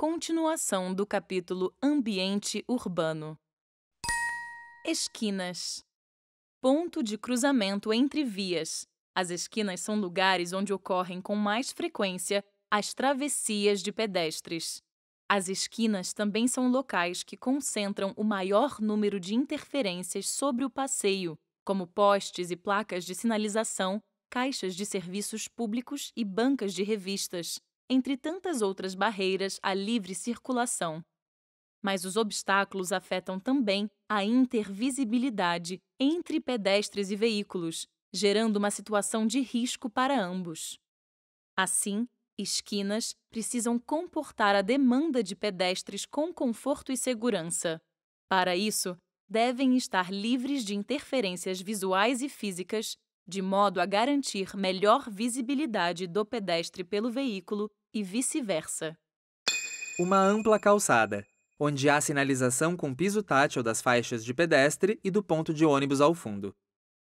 Continuação do capítulo Ambiente Urbano. Esquinas. Ponto de cruzamento entre vias. As esquinas são lugares onde ocorrem com mais frequência as travessias de pedestres. As esquinas também são locais que concentram o maior número de interferências sobre o passeio, como postes e placas de sinalização, caixas de serviços públicos e bancas de revistas, entre tantas outras barreiras à livre circulação. Mas os obstáculos afetam também a intervisibilidade entre pedestres e veículos, gerando uma situação de risco para ambos. Assim, esquinas precisam comportar a demanda de pedestres com conforto e segurança. Para isso, devem estar livres de interferências visuais e físicas, de modo a garantir melhor visibilidade do pedestre pelo veículo e vice-versa. Uma ampla calçada, onde há sinalização com piso tátil das faixas de pedestre e do ponto de ônibus ao fundo.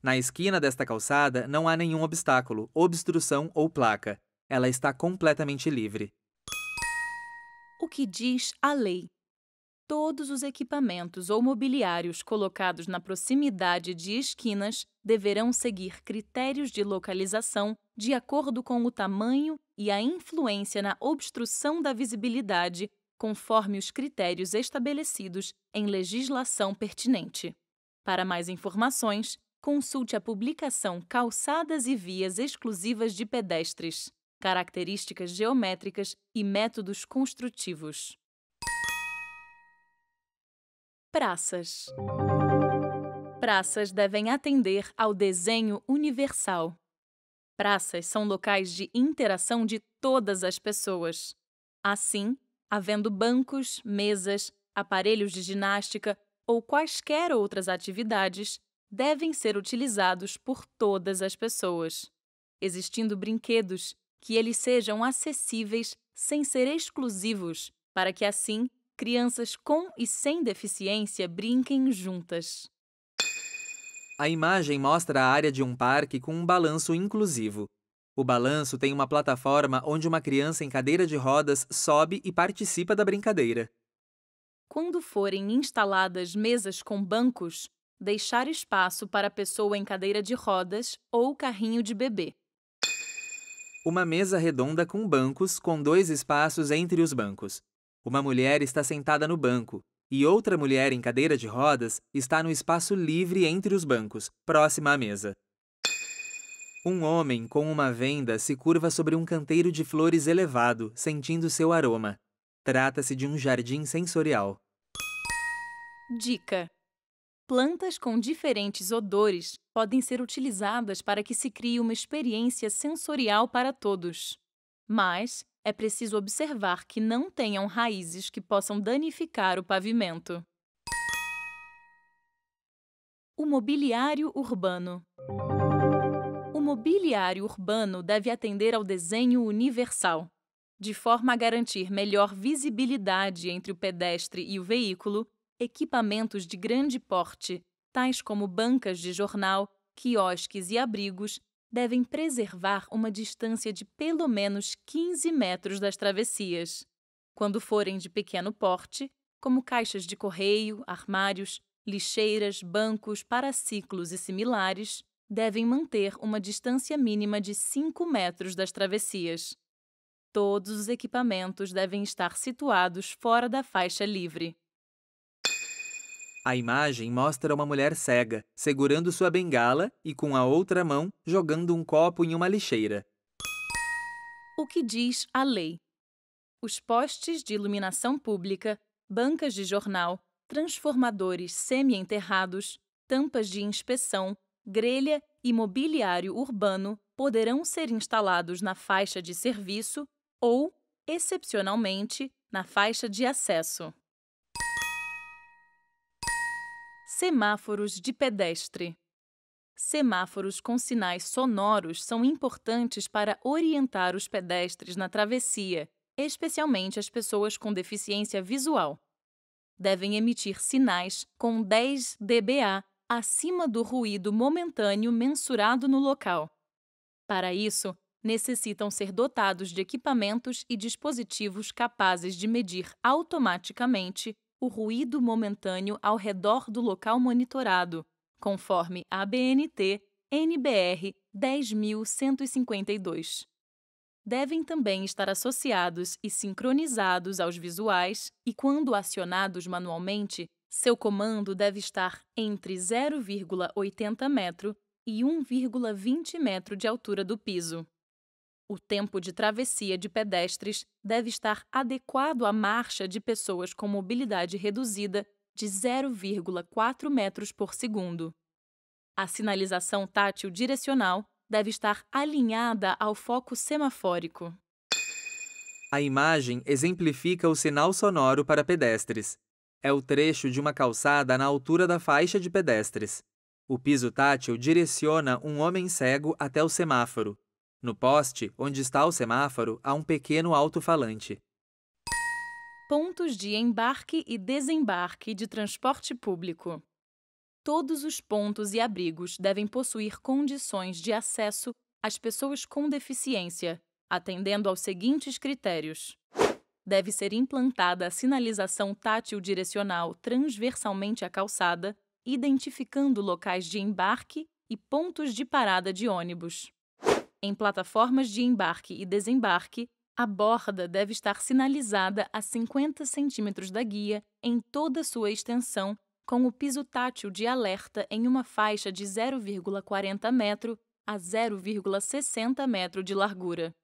Na esquina desta calçada não há nenhum obstáculo, obstrução ou placa. Ela está completamente livre. O que diz a lei? Todos os equipamentos ou mobiliários colocados na proximidade de esquinas deverão seguir critérios de localização de acordo com o tamanho e a influência na obstrução da visibilidade, conforme os critérios estabelecidos em legislação pertinente. Para mais informações, consulte a publicação Calçadas e Vias Exclusivas de Pedestres, Características Geométricas e Métodos Construtivos. Praças. Praças devem atender ao desenho universal. Praças são locais de interação de todas as pessoas. Assim, havendo bancos, mesas, aparelhos de ginástica ou quaisquer outras atividades, devem ser utilizados por todas as pessoas. Existindo brinquedos, que eles sejam acessíveis sem ser exclusivos, para que assim crianças com e sem deficiência brinquem juntas. A imagem mostra a área de um parque com um balanço inclusivo. O balanço tem uma plataforma onde uma criança em cadeira de rodas sobe e participa da brincadeira. Quando forem instaladas mesas com bancos, deixar espaço para a pessoa em cadeira de rodas ou carrinho de bebê. Uma mesa redonda com bancos, com 2 espaços entre os bancos. Uma mulher está sentada no banco, e outra mulher em cadeira de rodas está no espaço livre entre os bancos, próxima à mesa. Um homem com uma venda se curva sobre um canteiro de flores elevado, sentindo seu aroma. Trata-se de um jardim sensorial. Dica: plantas com diferentes odores podem ser utilizadas para que se crie uma experiência sensorial para todos. Mas é preciso observar que não tenham raízes que possam danificar o pavimento. O mobiliário urbano. O mobiliário urbano deve atender ao desenho universal, de forma a garantir melhor visibilidade entre o pedestre e o veículo. Equipamentos de grande porte, tais como bancas de jornal, quiosques e abrigos, devem preservar uma distância de pelo menos 15 metros das travessias. Quando forem de pequeno porte, como caixas de correio, armários, lixeiras, bancos, paraciclos e similares, devem manter uma distância mínima de 5 metros das travessias. Todos os equipamentos devem estar situados fora da faixa livre. A imagem mostra uma mulher cega, segurando sua bengala e com a outra mão jogando um copo em uma lixeira. O que diz a lei? Os postes de iluminação pública, bancas de jornal, transformadores semi-enterrados, tampas de inspeção, grelha e mobiliário urbano poderão ser instalados na faixa de serviço ou, excepcionalmente, na faixa de acesso. Semáforos de pedestre. Semáforos com sinais sonoros são importantes para orientar os pedestres na travessia, especialmente as pessoas com deficiência visual. Devem emitir sinais com 10 dBA acima do ruído momentâneo mensurado no local. Para isso, necessitam ser dotados de equipamentos e dispositivos capazes de medir automaticamente o ruído momentâneo ao redor do local monitorado, conforme ABNT NBR 10.152. Devem também estar associados e sincronizados aos visuais e, quando acionados manualmente, seu comando deve estar entre 0,80 metro e 1,20 metro de altura do piso. O tempo de travessia de pedestres deve estar adequado à marcha de pessoas com mobilidade reduzida de 0,4 metros por segundo. A sinalização tátil direcional deve estar alinhada ao foco semafórico. A imagem exemplifica o sinal sonoro para pedestres. É o trecho de uma calçada na altura da faixa de pedestres. O piso tátil direciona um homem cego até o semáforo. No poste, onde está o semáforo, há um pequeno alto-falante. Pontos de embarque e desembarque de transporte público. Todos os pontos e abrigos devem possuir condições de acesso às pessoas com deficiência, atendendo aos seguintes critérios. Deve ser implantada a sinalização tátil direcional transversalmente à calçada, identificando locais de embarque e pontos de parada de ônibus. Em plataformas de embarque e desembarque, a borda deve estar sinalizada a 50 centímetros da guia em toda sua extensão, com o piso tátil de alerta em uma faixa de 0,40 metro a 0,60 metro de largura.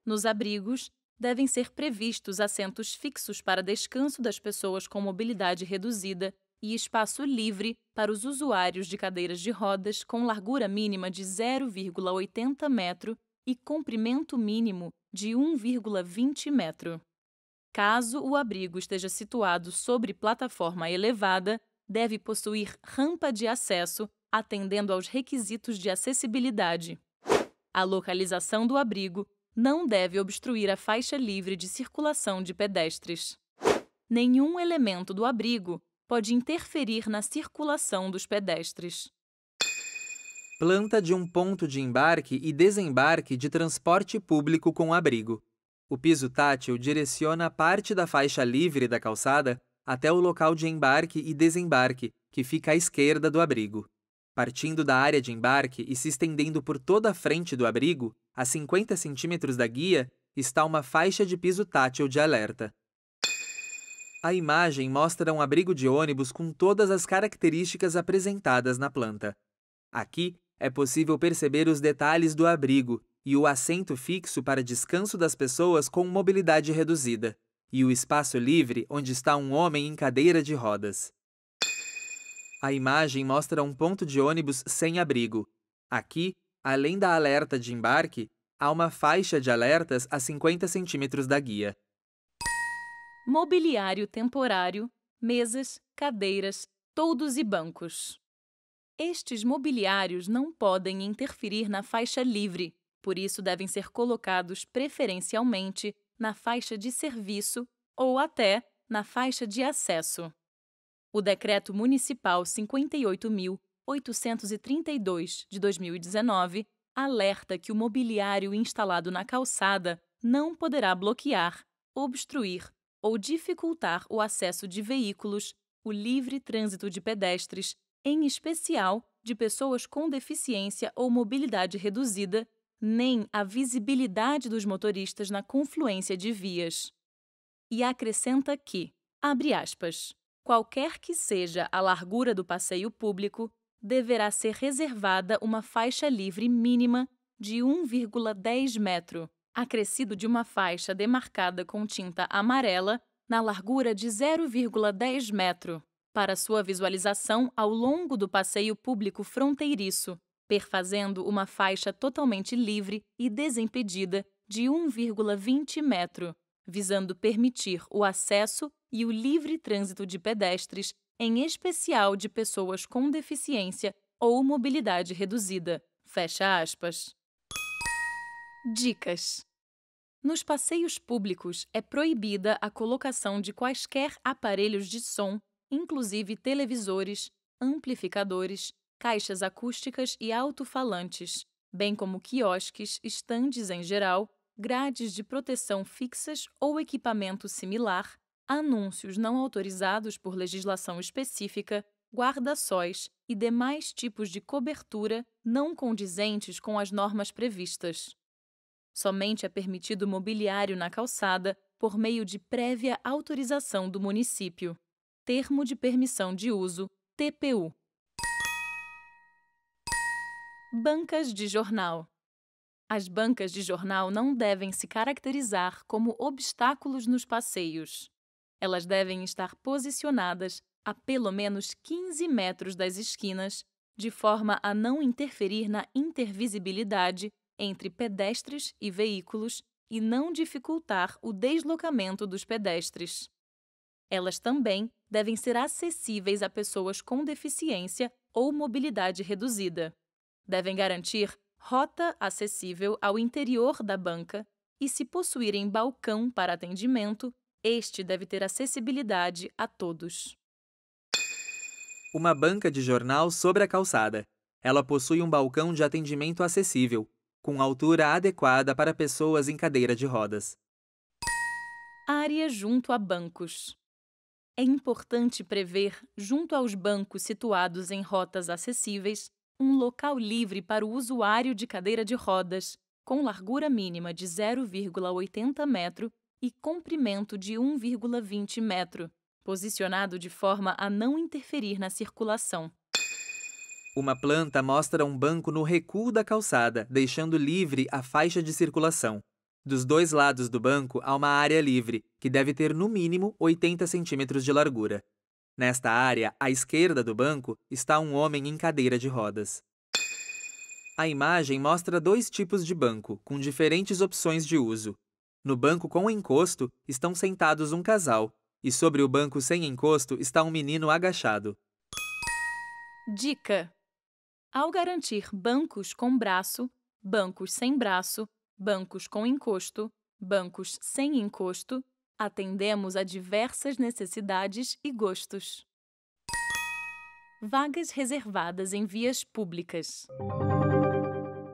Nos abrigos, devem ser previstos assentos fixos para descanso das pessoas com mobilidade reduzida e espaço livre para os usuários de cadeiras de rodas com largura mínima de 0,80 metro e comprimento mínimo de 1,20 metro. Caso o abrigo esteja situado sobre plataforma elevada, deve possuir rampa de acesso, atendendo aos requisitos de acessibilidade. A localização do abrigo não deve obstruir a faixa livre de circulação de pedestres. Nenhum elemento do abrigo pode interferir na circulação dos pedestres. Planta de um ponto de embarque e desembarque de transporte público com abrigo. O piso tátil direciona parte da faixa livre da calçada até o local de embarque e desembarque, que fica à esquerda do abrigo. Partindo da área de embarque e se estendendo por toda a frente do abrigo, a 50 centímetros da guia, está uma faixa de piso tátil de alerta. A imagem mostra um abrigo de ônibus com todas as características apresentadas na planta. Aqui é possível perceber os detalhes do abrigo e o assento fixo para descanso das pessoas com mobilidade reduzida, e o espaço livre onde está um homem em cadeira de rodas. A imagem mostra um ponto de ônibus sem abrigo. Aqui, além da alerta de embarque, há uma faixa de alertas a 50 centímetros da guia. Mobiliário temporário, mesas, cadeiras, toldos e bancos. Estes mobiliários não podem interferir na faixa livre, por isso devem ser colocados preferencialmente na faixa de serviço ou até na faixa de acesso. O Decreto Municipal 58.832 de 2019 alerta que o mobiliário instalado na calçada não poderá bloquear, obstruir ou dificultar o acesso de veículos, o livre trânsito de pedestres, em especial de pessoas com deficiência ou mobilidade reduzida, nem a visibilidade dos motoristas na confluência de vias. E acrescenta que, abre aspas, qualquer que seja a largura do passeio público, deverá ser reservada uma faixa livre mínima de 1,10 metro, acrescido de uma faixa demarcada com tinta amarela na largura de 0,10 metro, para sua visualização ao longo do passeio público fronteiriço, perfazendo uma faixa totalmente livre e desimpedida de 1,20 metro, visando permitir o acesso e o livre trânsito de pedestres, em especial de pessoas com deficiência ou mobilidade reduzida. Fecha aspas. Dicas. Nos passeios públicos é proibida a colocação de quaisquer aparelhos de som, inclusive televisores, amplificadores, caixas acústicas e alto-falantes, bem como quiosques, estandes em geral, grades de proteção fixas ou equipamento similar, anúncios não autorizados por legislação específica, guarda-sóis e demais tipos de cobertura não condizentes com as normas previstas. Somente é permitido mobiliário na calçada por meio de prévia autorização do município. Termo de Permissão de Uso, TPU. Bancas de jornal. As bancas de jornal não devem se caracterizar como obstáculos nos passeios. Elas devem estar posicionadas a pelo menos 15 metros das esquinas, de forma a não interferir na intervisibilidade entre pedestres e veículos e não dificultar o deslocamento dos pedestres. Elas também devem ser acessíveis a pessoas com deficiência ou mobilidade reduzida. Devem garantir rota acessível ao interior da banca e, se possuírem balcão para atendimento, este deve ter acessibilidade a todos. Uma banca de jornal sobre a calçada. Ela possui um balcão de atendimento acessível, com altura adequada para pessoas em cadeira de rodas. Área junto a bancos. É importante prever, junto aos bancos situados em rotas acessíveis, um local livre para o usuário de cadeira de rodas, com largura mínima de 0,80 metro e comprimento de 1,20 metro, posicionado de forma a não interferir na circulação. Uma planta mostra um banco no recuo da calçada, deixando livre a faixa de circulação. Dos dois lados do banco há uma área livre, que deve ter no mínimo 80 centímetros de largura. Nesta área, à esquerda do banco, está um homem em cadeira de rodas. A imagem mostra dois tipos de banco, com diferentes opções de uso. No banco com encosto, estão sentados um casal, e sobre o banco sem encosto está um menino agachado. Dica: ao garantir bancos com braço, bancos sem braço, bancos com encosto, bancos sem encosto, atendemos a diversas necessidades e gostos. Vagas reservadas em vias públicas.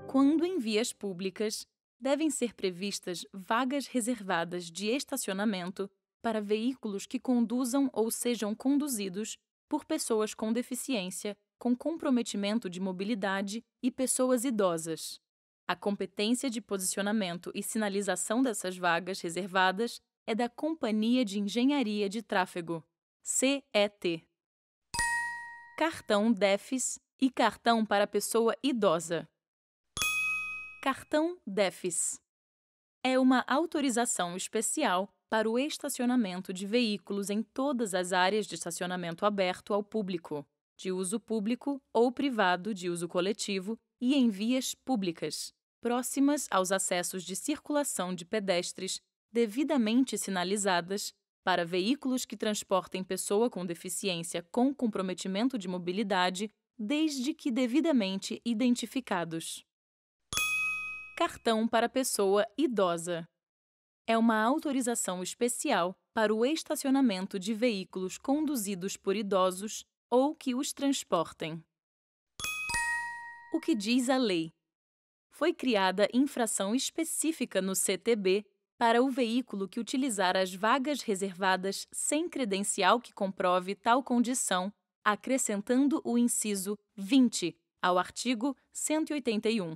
Quando em vias públicas, devem ser previstas vagas reservadas de estacionamento para veículos que conduzam ou sejam conduzidos por pessoas com deficiência, com comprometimento de mobilidade e pessoas idosas. A competência de posicionamento e sinalização dessas vagas reservadas é da Companhia de Engenharia de Tráfego, CET. Cartão DEFIS e cartão para pessoa idosa. Cartão DEFIS é uma autorização especial para o estacionamento de veículos em todas as áreas de estacionamento aberto ao público, de uso público ou privado de uso coletivo e em vias públicas, próximas aos acessos de circulação de pedestres devidamente sinalizadas para veículos que transportem pessoa com deficiência com comprometimento de mobilidade, desde que devidamente identificados. Cartão para pessoa idosa. É uma autorização especial para o estacionamento de veículos conduzidos por idosos ou que os transportem. O que diz a lei? Foi criada infração específica no CTB para o veículo que utilizar as vagas reservadas sem credencial que comprove tal condição, acrescentando o inciso 20 ao artigo 181.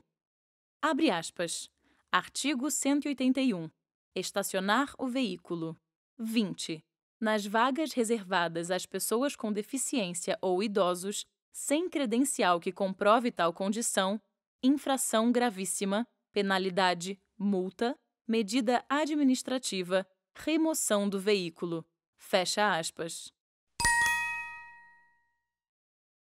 Abre aspas. Artigo 181. Estacionar o veículo. 20. Nas vagas reservadas às pessoas com deficiência ou idosos, sem credencial que comprove tal condição, infração gravíssima, penalidade, multa, medida administrativa, remoção do veículo. Fecha aspas.